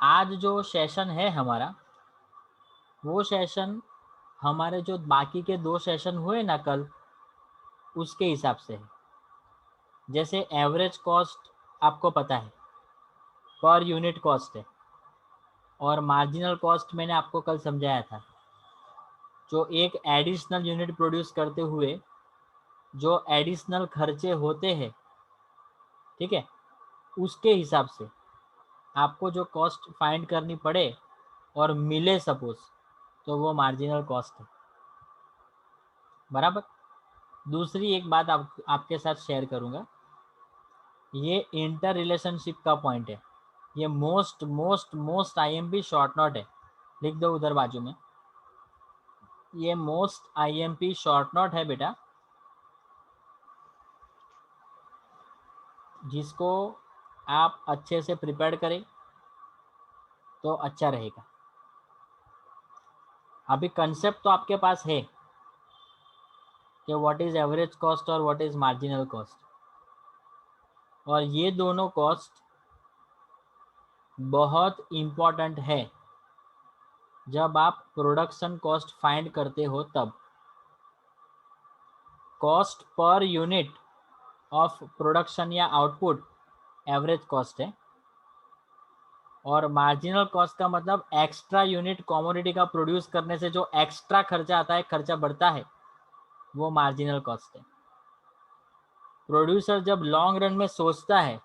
आज जो सेशन है हमारा, वो सेशन हमारे जो बाकी के 2 सेशन हुए ना कल, उसके हिसाब से है। जैसे एवरेज कॉस्ट आपको पता है, पर यूनिट कॉस्ट है, और मार्जिनल कॉस्ट मैंने आपको कल समझाया था, जो एक एडिशनल यूनिट प्रोड्यूस करते हुए जो एडिशनल खर्चे होते हैं, ठीक है, उसके हिसाब से आपको जो कॉस्ट फाइंड करनी पड़े और मिले सपोज, तो वो मार्जिनल कॉस्ट है। बराबर। दूसरी एक बात आपके साथ शेयर करूंगा, ये इंटर रिलेशनशिप का पॉइंट है। ये most most most IMP short note है, लिख दो उधर बाजू में। ये मोस्ट आईएमपी शॉर्ट नोट है बेटा, जिसको आप अच्छे से प्रिपेयर करें तो अच्छा रहेगा। अभी कंसेप्ट तो आपके पास है कि व्हाट इज एवरेज कॉस्ट और व्हाट इज मार्जिनल कॉस्ट, और ये दोनों कॉस्ट बहुत इम्पॉर्टेंट है जब आप प्रोडक्शन कॉस्ट फाइंड करते हो तब। Cost per unit of production या आउटपुट एवरेज कॉस्ट है, और मार्जिनल कॉस्ट का मतलब एक्स्ट्रा यूनिट कमोडिटी का प्रोड्यूस करने से जो एक्स्ट्रा खर्चा आता है, खर्चा बढ़ता है, वो मार्जिनल कॉस्ट है। प्रोड्यूसर जब लॉन्ग रन में सोचता है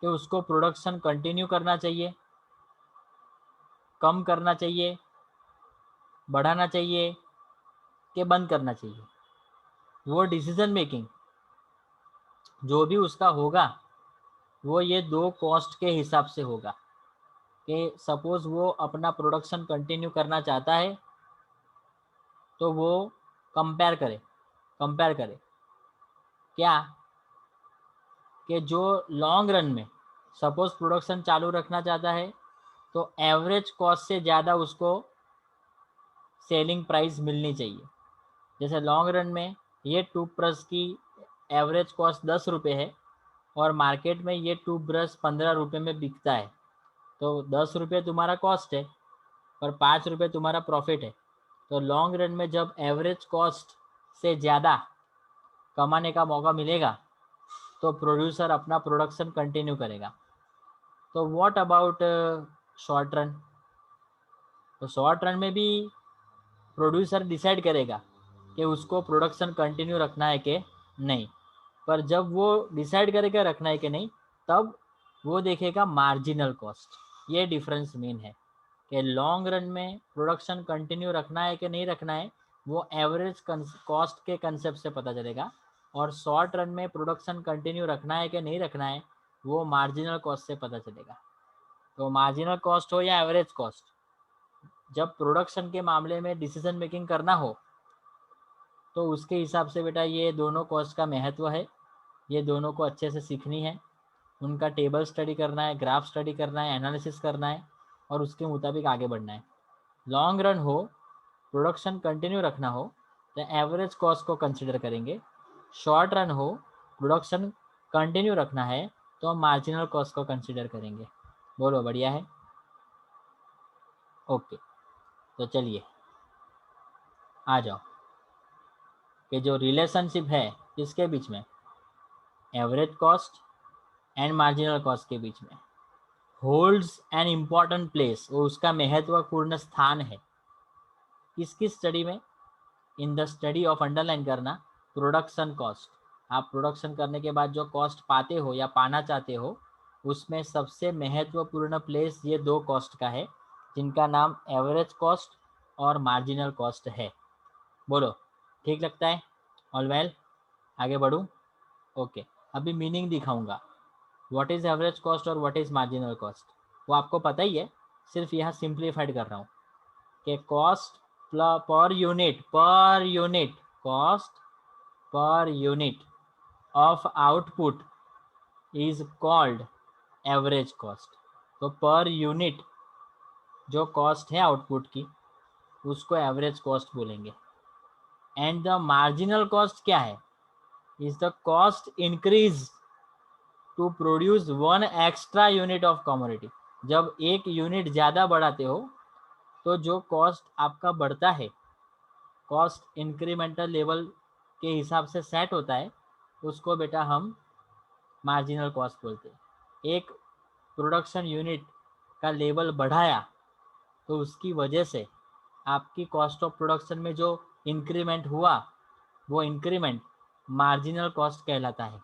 कि उसको प्रोडक्शन कंटिन्यू करना चाहिए, कम करना चाहिए, बढ़ाना चाहिए, कि बंद करना चाहिए, वो डिसीजन मेकिंग जो भी उसका होगा, वो ये 2 कॉस्ट के हिसाब से होगा। कि सपोज वो अपना प्रोडक्शन कंटिन्यू करना चाहता है, तो वो कंपेयर करे क्या, कि जो लॉन्ग रन में सपोज प्रोडक्शन चालू रखना चाहता है, तो एवरेज कॉस्ट से ज़्यादा उसको सेलिंग प्राइस मिलनी चाहिए। जैसे लॉन्ग रन में ये ट्यूब ब्रश की एवरेज कॉस्ट 10 रुपये है, और मार्केट में ये ट्यूब ब्रश 15 रुपये में बिकता है, तो 10 रुपये तुम्हारा कॉस्ट है और 5 रुपये तुम्हारा प्रॉफिट है। तो लॉन्ग रन में जब एवरेज कॉस्ट से ज़्यादा कमाने का मौका मिलेगा, तो प्रोड्यूसर अपना प्रोडक्शन कंटिन्यू करेगा। तो व्हाट अबाउट शॉर्ट रन? तो शॉर्ट रन में भी प्रोड्यूसर डिसाइड करेगा कि उसको प्रोडक्शन कंटिन्यू रखना है कि नहीं, पर जब वो डिसाइड करेगा रखना है कि नहीं, तब वो देखेगा मार्जिनल कॉस्ट। ये डिफरेंस मेन है कि लॉन्ग रन में प्रोडक्शन कंटिन्यू रखना है कि नहीं रखना है, वो एवरेज कॉस्ट के कंसेप्ट से पता चलेगा, और शॉर्ट रन में प्रोडक्शन कंटिन्यू रखना है कि नहीं रखना है, वो मार्जिनल कॉस्ट से पता चलेगा। तो मार्जिनल कॉस्ट हो या एवरेज कॉस्ट, जब प्रोडक्शन के मामले में डिसीजन मेकिंग करना हो, तो उसके हिसाब से बेटा ये दोनों कॉस्ट का महत्व है। ये दोनों को अच्छे से सीखनी है, उनका टेबल स्टडी करना है, ग्राफ स्टडी करना है, एनालिसिस करना है, और उसके मुताबिक आगे बढ़ना है। लॉन्ग रन हो, प्रोडक्शन कंटिन्यू रखना हो, तो एवरेज कॉस्ट को कंसिडर करेंगे। शॉर्ट रन हो, प्रोडक्शन कंटिन्यू रखना है, तो हम मार्जिनल कॉस्ट को कंसिडर करेंगे। बोलो, बढ़िया है? ओके, तो चलिए आ जाओ कि जो रिलेशनशिप है किसके बीच में, average cost and marginal cost के बीच में, होल्ड्स एन इम्पॉर्टेंट प्लेस, वो उसका महत्वपूर्ण स्थान है। किसकी स्टडी में? In the study of, underline करना, प्रोडक्शन कॉस्ट। आप प्रोडक्शन करने के बाद जो कॉस्ट पाते हो या पाना चाहते हो, उसमें सबसे महत्वपूर्ण प्लेस ये 2 कॉस्ट का है, जिनका नाम एवरेज कॉस्ट और मार्जिनल कॉस्ट है। बोलो, ठीक लगता है? ऑल वेल, आगे बढ़ूँ? ओके, अभी मीनिंग दिखाऊंगा, व्हाट इज़ एवरेज कॉस्ट और व्हाट इज़ मार्जिनल कॉस्ट। वो आपको पता ही है, सिर्फ यहाँ सिंप्लीफाइड कर रहा हूँ कि cost per unit cost per unit of output is called average cost. तो पर यूनिट जो कॉस्ट है आउटपुट की, उसको एवरेज कॉस्ट बोलेंगे। एंड द मार्जिनल कॉस्ट क्या है? Is the cost increase to produce 1 extra unit of commodity. जब एक यूनिट ज़्यादा बढ़ाते हो तो जो कॉस्ट आपका बढ़ता है, कॉस्ट इंक्रीमेंटल लेवल के हिसाब से सेट होता है, उसको बेटा हम मार्जिनल कॉस्ट बोलते हैं। एक प्रोडक्शन यूनिट का लेवल बढ़ाया तो उसकी वजह से आपकी कॉस्ट ऑफ प्रोडक्शन में जो इंक्रीमेंट हुआ, वो इंक्रीमेंट मार्जिनल कॉस्ट कहलाता है।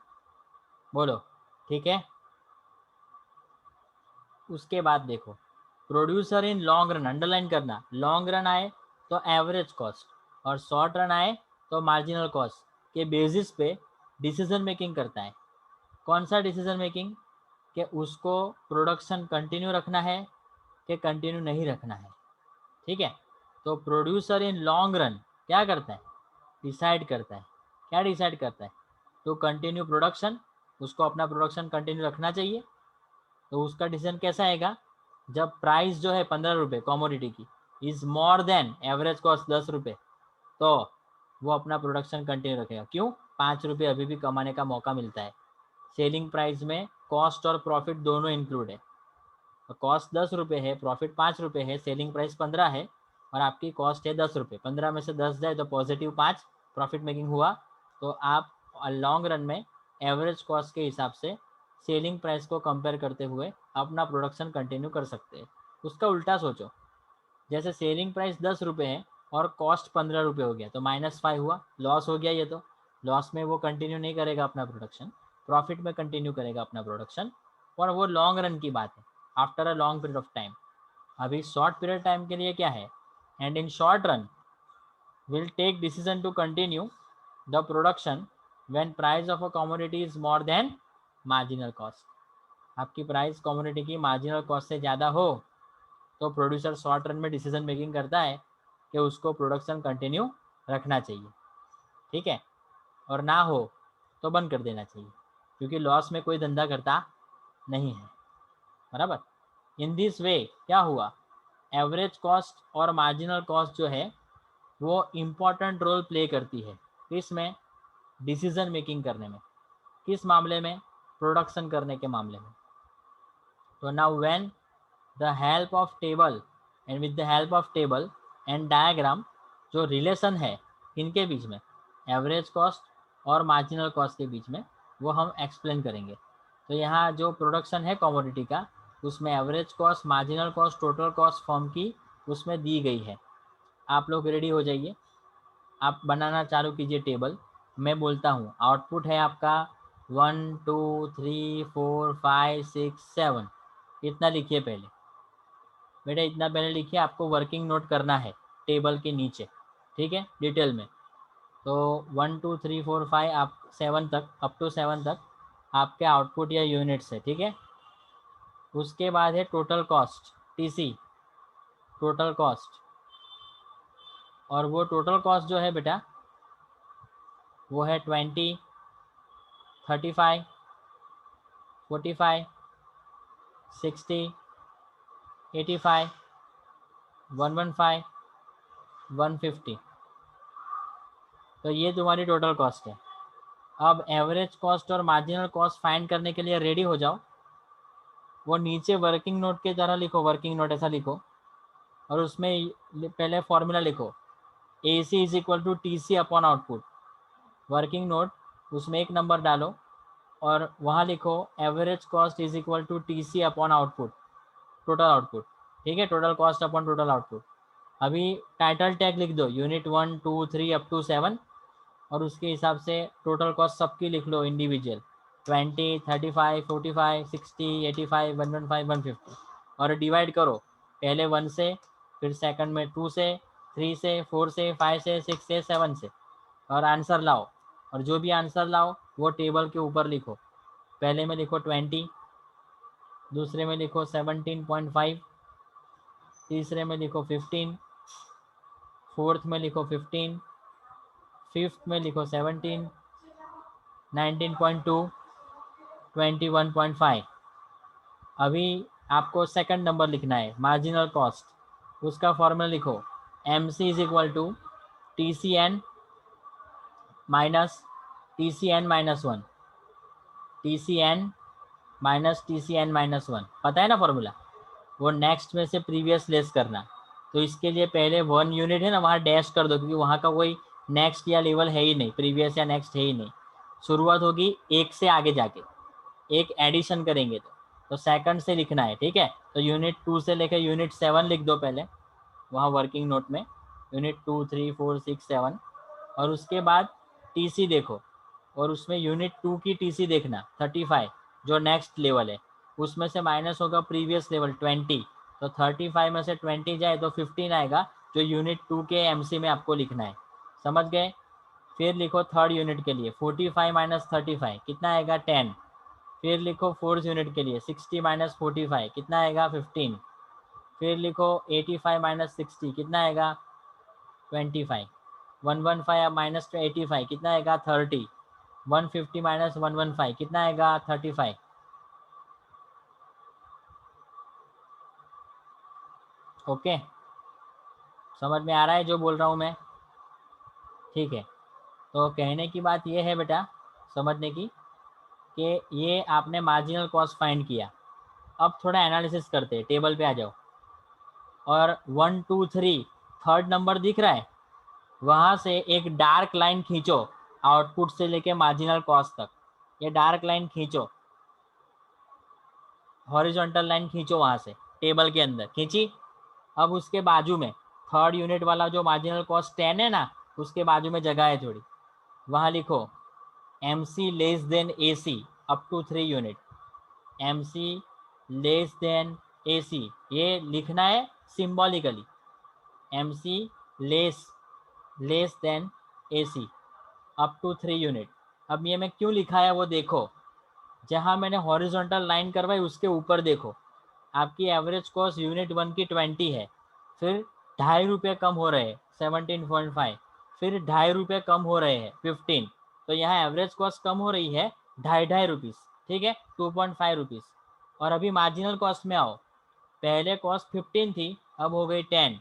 बोलो ठीक है। उसके बाद देखो, producer in long run, underline करना, लॉन्ग रन आए तो एवरेज कॉस्ट और शॉर्ट रन आए तो मार्जिनल कॉस्ट के बेसिस पे डिसीजन मेकिंग करता है। कौन सा डिसीजन मेकिंग? कि उसको प्रोडक्शन कंटिन्यू रखना है कि कंटिन्यू नहीं रखना है। ठीक है, तो प्रोड्यूसर इन लॉन्ग रन क्या करता है? डिसाइड करता है। क्या डिसाइड करता है? टू कंटिन्यू प्रोडक्शन, उसको अपना प्रोडक्शन कंटिन्यू रखना चाहिए। तो उसका डिसीजन कैसा आएगा? जब प्राइस जो है 15 रुपये कॉमोडिटी की is more than average cost 10 रुपये, तो वो अपना प्रोडक्शन कंटिन्यू रखेगा। क्यों? 5 रुपये अभी भी कमाने का मौका मिलता है। सेलिंग प्राइस में कॉस्ट और प्रॉफिट दोनों इंक्लूड है। तो कॉस्ट 10 रुपये है, प्रॉफिट 5 रुपये है, सेलिंग प्राइस 15 है और आपकी कॉस्ट है 10 रुपये। 15 में से 10 जाए तो पॉजिटिव 5 प्रॉफिट मेकिंग हुआ। तो आप लॉन्ग रन में एवरेज कॉस्ट के हिसाब से सेलिंग प्राइस को कंपेयर करते हुए अपना प्रोडक्शन कंटिन्यू कर सकते हैं। उसका उल्टा सोचो, जैसे सेलिंग प्राइस 10 रुपये है और कॉस्ट 15 रुपये हो गया तो -5 हुआ, लॉस हो गया। ये तो लॉस में वो कंटिन्यू नहीं करेगा अपना प्रोडक्शन, प्रॉफिट में कंटिन्यू करेगा अपना प्रोडक्शन। और वो लॉन्ग रन की बात है, after a long period of time. अभी शॉर्ट पीरियड टाइम के लिए क्या है? And in short run will take decision to continue the production when price of a commodity is more than marginal cost। आपकी price commodity की marginal cost से ज़्यादा हो तो प्रोड्यूसर शॉर्ट रन में डिसीजन मेकिंग करता है कि उसको प्रोडक्शन कंटिन्यू रखना चाहिए। ठीक है, और ना हो तो बंद कर देना चाहिए, क्योंकि लॉस में कोई धंधा करता नहीं है। बराबर। इन दिस वे क्या हुआ? एवरेज कॉस्ट और मार्जिनल कॉस्ट जो है वो इम्पॉर्टेंट रोल प्ले करती है। इसमें डिसीजन मेकिंग करने में। किस मामले में? प्रोडक्शन करने के मामले में। तो now when the help of table and with the help of table and diagram, जो रिलेशन है इनके बीच में, एवरेज कॉस्ट और मार्जिनल कॉस्ट के बीच में, वो हम एक्सप्लेन करेंगे। तो यहाँ जो प्रोडक्शन है कमोडिटी का, उसमें average cost, marginal cost, total cost form की उसमें दी गई है। आप लोग रेडी हो जाइए, आप बनाना चालू कीजिए टेबल। मैं बोलता हूँ, आउटपुट है आपका 1 2 3 4 5 6 7, इतना लिखिए पहले। बेटा इतना पहले लिखिए, आपको वर्किंग नोट करना है टेबल के नीचे। ठीक है, डिटेल में। तो 1 2 3 4 5 आप 7 तक, अप टू 7 तक आपके आउटपुट या यूनिट्स है। ठीक है, उसके बाद है total cost, TC, total cost. और वो टोटल कॉस्ट जो है बेटा, वो है 20, 35, 45, 60, 85, 115, 150। तो ये तुम्हारी टोटल कॉस्ट है। अब एवरेज कॉस्ट और मार्जिनल कॉस्ट फाइंड करने के लिए रेडी हो जाओ। वो नीचे वर्किंग नोट की तरह लिखो, वर्किंग नोट ऐसा लिखो, और उसमें पहले फॉर्मूला लिखो, A C is equal to T C upon output. Working note, उसमें एक नंबर डालो और वहाँ लिखो average cost is equal to T C upon output, total output. ठीक है, total cost upon total output. अभी टाइटल टैग लिख दो, यूनिट 1 2 3 अप टू 7, और उसके हिसाब से टोटल कॉस्ट सबकी लिख लो इंडिविजुअल, 20, 35, 45, 60, 85, 115, 150। और डिवाइड करो, पहले 1 से, फिर सेकंड में 2 से, 3 से, 4 से, 5 से, 6 से, 7 से, और आंसर लाओ। और जो भी आंसर लाओ वो टेबल के ऊपर लिखो। पहले में लिखो 20, दूसरे में लिखो 17.5, तीसरे में लिखो 15, फोर्थ में लिखो 15, फिफ्थ में लिखो 17, 19.2, 21.5। अभी आपको सेकंड नंबर लिखना है, मार्जिनल कॉस्ट। उसका फॉर्मूला लिखो, M C is equal to T C N minus T C N minus 1, T C N minus T C N minus 1। पता है ना फॉर्मूला? वो नेक्स्ट में से प्रीवियस लेस करना। तो इसके लिए पहले 1 यूनिट है ना, वहाँ डैश कर दो, क्योंकि वहाँ का कोई नेक्स्ट या लेवल है ही नहीं, प्रीवियस या नेक्स्ट है ही नहीं। शुरुआत होगी 1 से आगे जाके, एक एडिशन करेंगे तो सेकंड से लिखना है, ठीक है। तो यूनिट 2 से लेकर यूनिट 7 लिख दो पहले वहाँ वर्किंग नोट में, यूनिट 2, 3, 4, 6, 7। और उसके बाद टीसी देखो, और उसमें यूनिट 2 की टीसी देखना 35, जो नेक्स्ट लेवल है। उसमें से माइनस होगा प्रीवियस लेवल 20, तो 35 में से 20 जाए तो 15 आएगा, जो यूनिट 2 के एमसी में आपको लिखना है। समझ गए? फिर लिखो थर्ड यूनिट के लिए 45 माइनस 35 कितना आएगा 10। फिर लिखो फोर्थ यूनिट के लिए 60 माइनस 45 कितना आएगा 15। फिर लिखो 85 माइनस 60 कितना आएगा 25। 115 माइनस 85 कितना आएगा 30। 150 माइनस 115 कितना आएगा 35। ओके, समझ में आ रहा है जो बोल रहा हूँ मैं? ठीक है, तो कहने की बात ये है बेटा, समझने की, कि ये आपने मार्जिनल कॉस्ट फाइंड किया। अब थोड़ा एनालिसिस करते हैं, टेबल पे आ जाओ। और 1, 2, 3 थर्ड नंबर दिख रहा है, वहां से एक डार्क लाइन खींचो आउटपुट से लेके मार्जिनल कॉस्ट तक। ये डार्क लाइन खींचो, हॉरिजॉन्टल लाइन खींचो वहां से, टेबल के अंदर खींची। अब उसके बाजू में थर्ड यूनिट वाला जो मार्जिनल कॉस्ट 10 है ना, उसके बाजू में जगह है थोड़ी, वहां लिखो M C less than A C up to 3 unit. M C less than A C, ये लिखना है symbolically, M C less less than A C up to 3 unit. अब ये मैं क्यों लिखा है वो देखो, जहां मैंने हॉरिजॉन्टल लाइन करवाई उसके ऊपर देखो, आपकी एवरेज कॉस्ट यूनिट 1 की 20 है, फिर ₹2.5 कम हो रहे हैं 17.5, फिर ₹2.5 कम हो रहे हैं 15। तो यहाँ एवरेज कॉस्ट कम हो रही है ₹2.5, ठीक है, ₹2.5। और अभी मार्जिनल कॉस्ट में आओ, पहले कॉस्ट 15 थी, अब हो गई 10,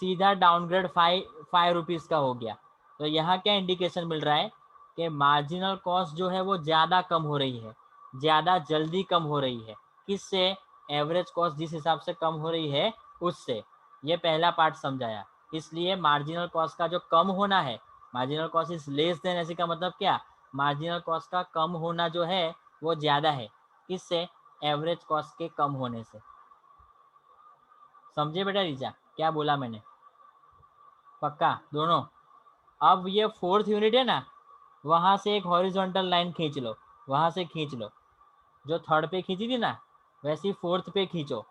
सीधा डाउनग्रेड 5 रुपीज़ का हो गया। तो यहाँ क्या इंडिकेशन मिल रहा है कि मार्जिनल कॉस्ट जो है वो ज़्यादा कम हो रही है, ज़्यादा जल्दी कम हो रही है। किससे? एवरेज कॉस्ट जिस हिसाब से कम हो रही है उससे। ये पहला पार्ट समझाया। इसलिए मार्जिनल कॉस्ट का जो कम होना है, marginal cost is less than ऐसे का मतलब क्या, मार्जिनल कॉस्ट का कम होना जो है वो ज़्यादा है। किससे? एवरेज कॉस्ट के कम होने से। समझे बेटा रीजा क्या बोला मैंने? पक्का दोनों? अब ये फोर्थ यूनिट है ना, वहां से एक हॉरिजॉन्टल लाइन खींच लो, वहां से खींच लो, जो थर्ड पे खींची थी ना वैसी फोर्थ पे खींचो।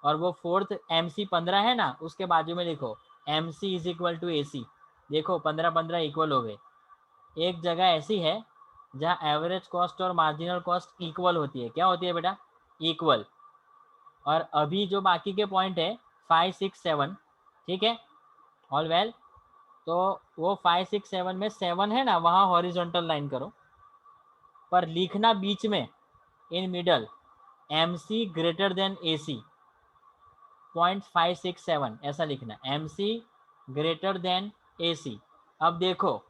और वो फोर्थ MC15 है ना, उसके बाजू में लिखो MC is equal to AC। देखो 15-15 इक्वल हो गए। एक जगह ऐसी है जहाँ एवरेज कॉस्ट और मार्जिनल कॉस्ट इक्वल होती है। क्या होती है बेटा? इक्वल। और अभी जो बाकी के पॉइंट है 5, 6, 7, ठीक है, ऑल वेल। तो वो 5, 6, 7 में 7 है ना, वहाँ हॉरिजॉन्टल लाइन करो, पर लिखना बीच में in middle MC greater than AC 0.567 ऐसा लिखना, MC ग्रेटर देन AC। अब देखो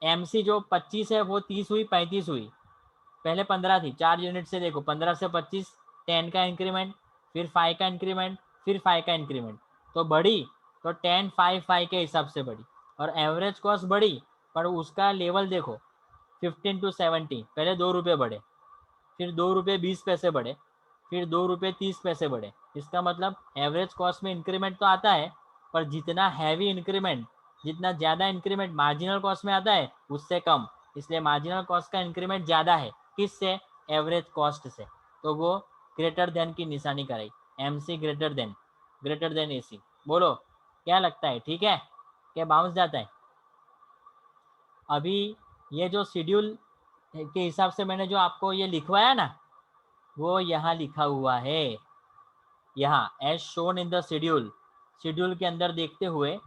MC जो 25 है वो 30 हुई 35 हुई, पहले 15 थी, 4 यूनिट से देखो 15 से 25, 10 का इंक्रीमेंट, फिर 5 का इंक्रीमेंट, फिर 5 का इंक्रीमेंट, तो बढ़ी, तो 10, 5, 5 के हिसाब से बढ़ी। और एवरेज कॉस्ट बढ़ी, पर उसका लेवल देखो 15 to 70, पहले ₹2 बढ़े, फिर ₹2.20 बढ़े, फिर ₹2.30 बढ़े। इसका मतलब एवरेज कॉस्ट में इंक्रीमेंट तो आता है, पर जितना हैवी इंक्रीमेंट, जितना ज़्यादा इंक्रीमेंट मार्जिनल कॉस्ट में आता है उससे कम। इसलिए मार्जिनल कॉस्ट का इंक्रीमेंट ज़्यादा है, किससे? एवरेज कॉस्ट से। तो वो ग्रेटर देन की निशानी कराई, MC ग्रेटर देन AC। बोलो क्या लगता है, ठीक है क्या बाउंस जाता है? अभी ये जो शेड्यूल के हिसाब से मैंने जो आपको ये लिखवाया ना, वो यहाँ लिखा हुआ है, यहाँ as shown in the schedule. Schedule के अंदर देखते हुए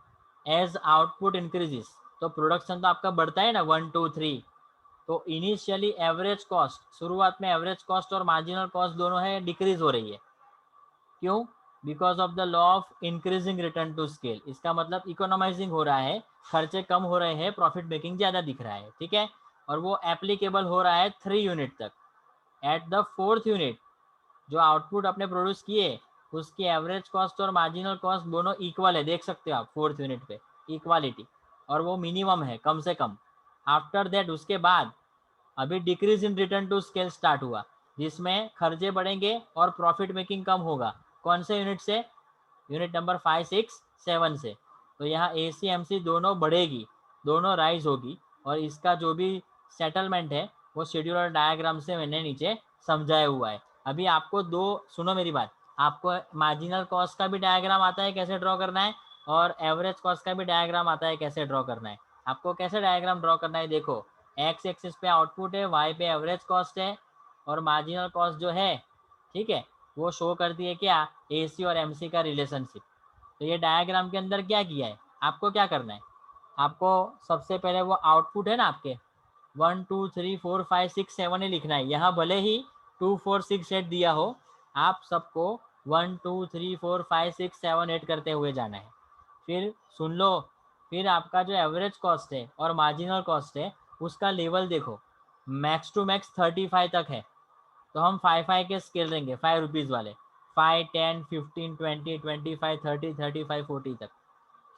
एज आउटपुट इंक्रीजेस, तो प्रोडक्शन तो आपका बढ़ता है ना 1, 2, 3। तो इनिशियली एवरेज कॉस्ट, शुरुआत में एवरेज कॉस्ट और मार्जिनल कॉस्ट दोनों है डिक्रीज हो रही है। क्यों? Because of the law of increasing return to scale. इसका मतलब इकोनोमाइजिंग हो रहा है, खर्चे कम हो रहे हैं, प्रॉफिट मेकिंग ज़्यादा दिख रहा है, ठीक है। और वो एप्लीकेबल हो रहा है 3 यूनिट तक। एट द 4th यूनिट जो आउटपुट अपने प्रोड्यूस किए उसकी एवरेज कॉस्ट और मार्जिनल कॉस्ट दोनों इक्वल है, देख सकते हो आप 4th यूनिट पे इक्वालिटी, और वो मिनिमम है कम से कम। आफ्टर दैट उसके बाद अभी decrease in return to scale start हुआ, जिसमें खर्चे बढ़ेंगे और प्रॉफिट मेकिंग कम होगा। कौन से यूनिट से? यूनिट नंबर 5, 6, 7 से। तो यहाँ ACMC दोनों बढ़ेगी, दोनों राइज होगी, और इसका जो भी सेटलमेंट है वो शेड्यूलर डायग्राम से मैंने नीचे समझाया हुआ है। अभी आपको दो, सुनो मेरी बात, आपको मार्जिनल कॉस्ट का भी डायग्राम आता है कैसे ड्रॉ करना है, और एवरेज कॉस्ट का भी डायग्राम आता है कैसे ड्रॉ करना है। आपको कैसे डायग्राम ड्रॉ करना है, देखो एक्स एक्सिस पे आउटपुट है, वाई पे एवरेज कॉस्ट है, और मार्जिनल कॉस्ट जो है, ठीक है, वो शो करती है क्या? AC और MC का रिलेशनशिप। तो ये डायग्राम के अंदर क्या किया है, आपको क्या करना है, आपको सबसे पहले वो आउटपुट है ना आपके 1 2 3 4 5 6 7 ही लिखना है। यहाँ भले ही 2 4 6 8 दिया हो, आप सबको 1 2 3 4 5 6 7 8 करते हुए जाना है। फिर सुन लो, फिर आपका जो एवरेज कॉस्ट है और मार्जिनल कॉस्ट है उसका लेवल देखो, मैक्स टू मैक्स 35 तक है, तो हम 5 के स्केल देंगे, 5 रुपीज़ वाले, 5 10 15 20 25 30 35 40 तक।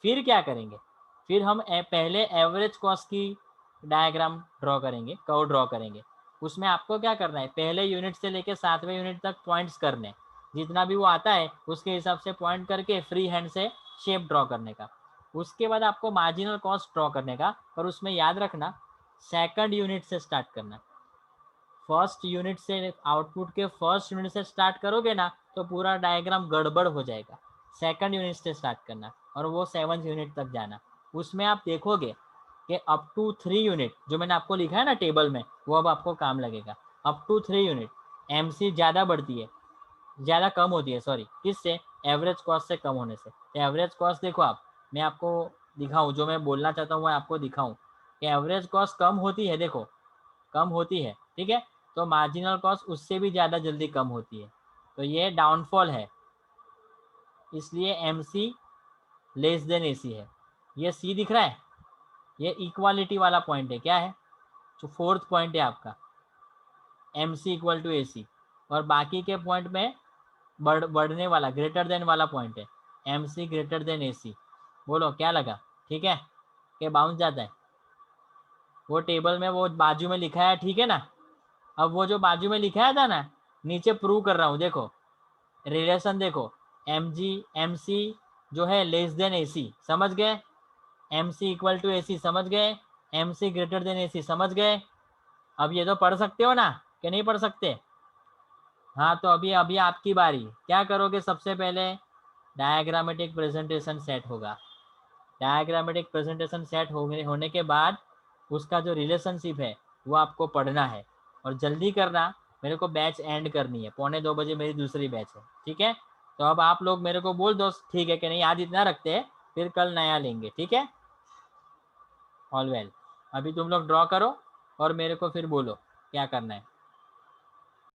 फिर क्या करेंगे, फिर हम पहले एवरेज कॉस्ट की डायग्राम ड्रॉ करेंगे, कर्व ड्रॉ करेंगे। उसमें आपको क्या करना है, पहले यूनिट से लेके 7वें यूनिट तक पॉइंट्स करने, जितना भी वो आता है उसके हिसाब से पॉइंट करके फ्री हैंड से शेप ड्रॉ करने का। उसके बाद आपको मार्जिनल कॉस्ट ड्रॉ करने का, पर उसमें याद रखना सेकंड यूनिट से स्टार्ट करना। फर्स्ट यूनिट से, आउटपुट के फर्स्ट यूनिट से स्टार्ट करोगे ना तो पूरा डायग्राम गड़बड़ हो जाएगा। सेकंड यूनिट से स्टार्ट करना और वो 7th यूनिट तक जाना। उसमें आप देखोगे कि अप टू 3 यूनिट जो मैंने आपको लिखा है ना टेबल में, वो अब आपको काम लगेगा। अप टू 3 यूनिट MC ज़्यादा बढ़ती है, ज़्यादा कम होती है, सॉरी, किससे? एवरेज कॉस्ट से कम होने से। तो एवरेज कॉस्ट देखो आप, मैं आपको दिखाऊं, जो मैं बोलना चाहता हूँ मैं आपको दिखाऊं कि एवरेज कॉस्ट कम होती है, देखो कम होती है, ठीक है, तो मार्जिनल कॉस्ट उससे भी ज़्यादा जल्दी कम होती है। तो ये डाउनफॉल है, इसलिए MC लेस देन AC है। ये C दिख रहा है, ये इक्वालिटी वाला पॉइंट है, क्या है? जो 4th पॉइंट है आपका, MC इक्वल टू AC, और बाकी के पॉइंट में बढ़ने वाला ग्रेटर देन वाला पॉइंट है, MC ग्रेटर देन AC। बोलो क्या लगा, ठीक है कि बाउंस जाता है? वो टेबल में वो बाजू में लिखा है, ठीक है ना? अब वो जो बाजू में लिखाया था ना, नीचे प्रूव कर रहा हूँ, देखो रिलेशन देखो, MC जो है लेस देन AC, समझ गए? MC इक्वल टू AC, समझ गए? MC ग्रेटर देन AC, समझ गए? अब ये तो पढ़ सकते हो ना, कि नहीं पढ़ सकते? हाँ, तो अभी अभी आपकी बारी। क्या करोगे, सबसे पहले डायग्रामेटिक प्रेजेंटेशन सेट होगा। डायग्रामेटिक प्रेजेंटेशन सेट होने के बाद उसका जो रिलेशनशिप है वो आपको पढ़ना है, और जल्दी करना, मेरे को बैच एंड करनी है, 1:45 मेरी दूसरी बैच है, ठीक है? तो अब आप लोग मेरे को बोल दो ठीक है कि नहीं, आज इतना रखते हैं, फिर कल नया लेंगे, ठीक है? ऑल वेल, अभी तुम लोग ड्रॉ करो और मेरे को फिर बोलो क्या करना है।